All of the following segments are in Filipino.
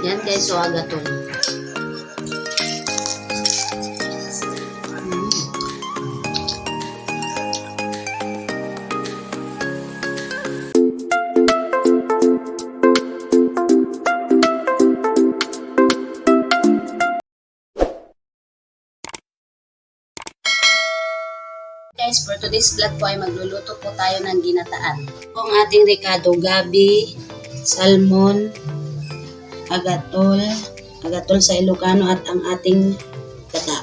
Yan guys, so agaton. Guys, for today's vlog po ay magluluto po tayo ng ginataan. Po ang ating recado, gabi, salmon, agatol sa Ilocano at ang ating gata.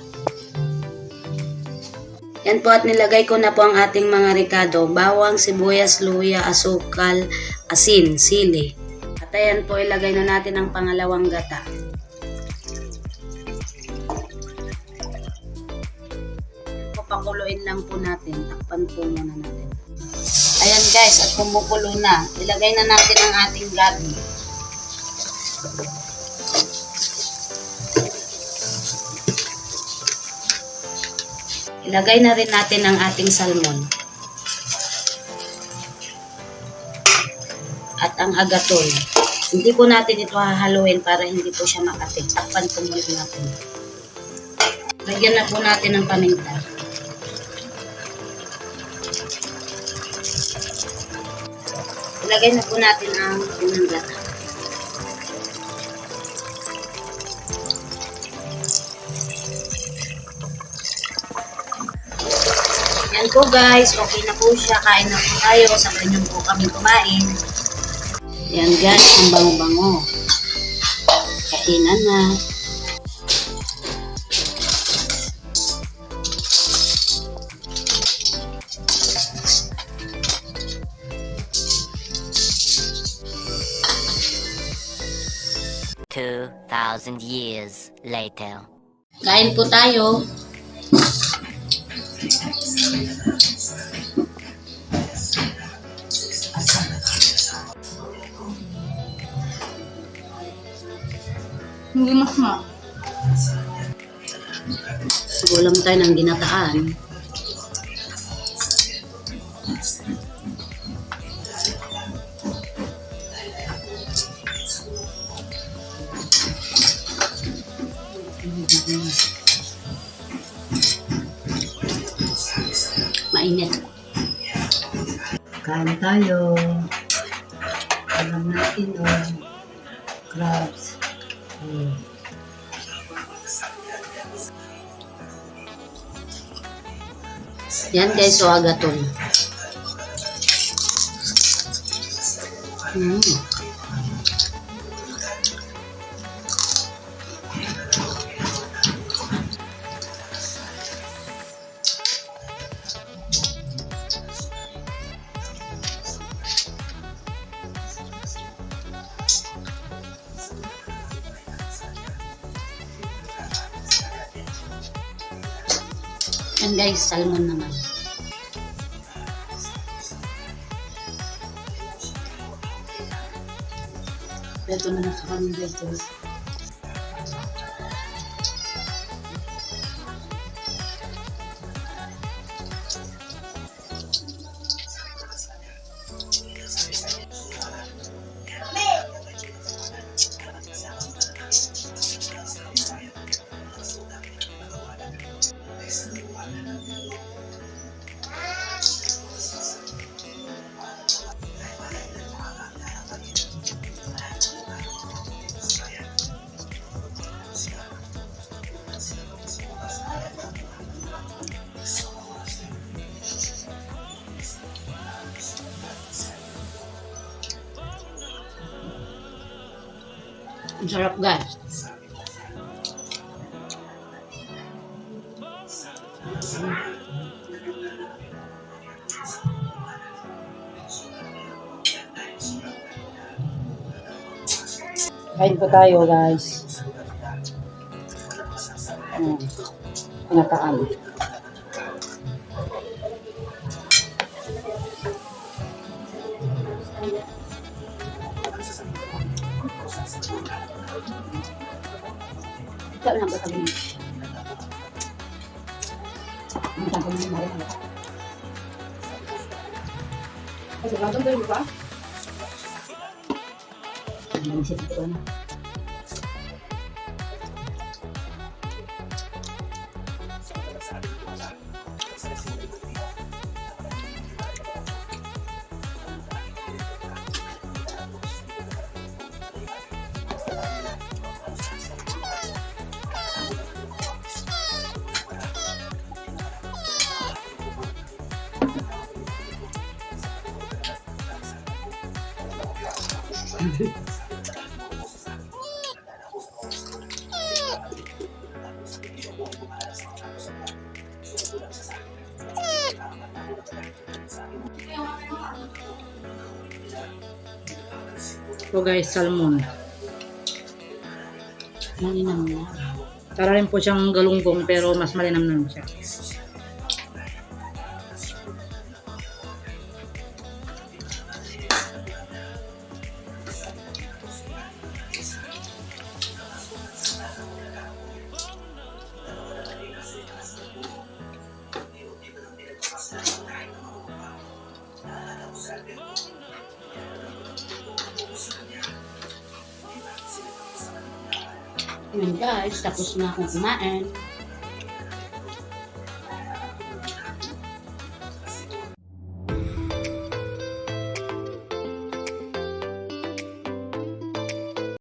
Yan po at nilagay ko na po ang ating mga recado, bawang, sibuyas, luya, asukal, asin, sili. At ayan po ilagay na natin ang pangalawang gata. Pakuluin lang po natin. Takpan po muna natin. Ayan guys, at kumukulo na. Ilagay na natin ang ating gabi. Ilagay na rin natin ang ating salmon. At ang agatol. Hindi po natin ito hahaluin para hindi po siya makatig. Takpan po muna natin. Lagyan na po natin ng paminta. Ilagay na po natin ang unang gata. Yan po guys, okay na po siya. Kain na po tayo. Sabay niyo po kami kumain. Yan guys, ang bango-bango. Kainan na. Years later. Kain po tayo. Hindi masma. Ulam tayo ng ginataan. Mainit. Kain tayo. Alam natin crabs. Yan guys, so agaton. Yan guys, salmon naman. Ito na nakakaroon guys. Ang sarap guys. Kain po tayo guys. Pinataan. Ikaw lang ba kami? Sigurado ba? Naisip ko na. So guys, salmon. Malinam na. Para rin po siyang galunggong pero mas malinam naman siya. Yun guys, tapos na akong kumain.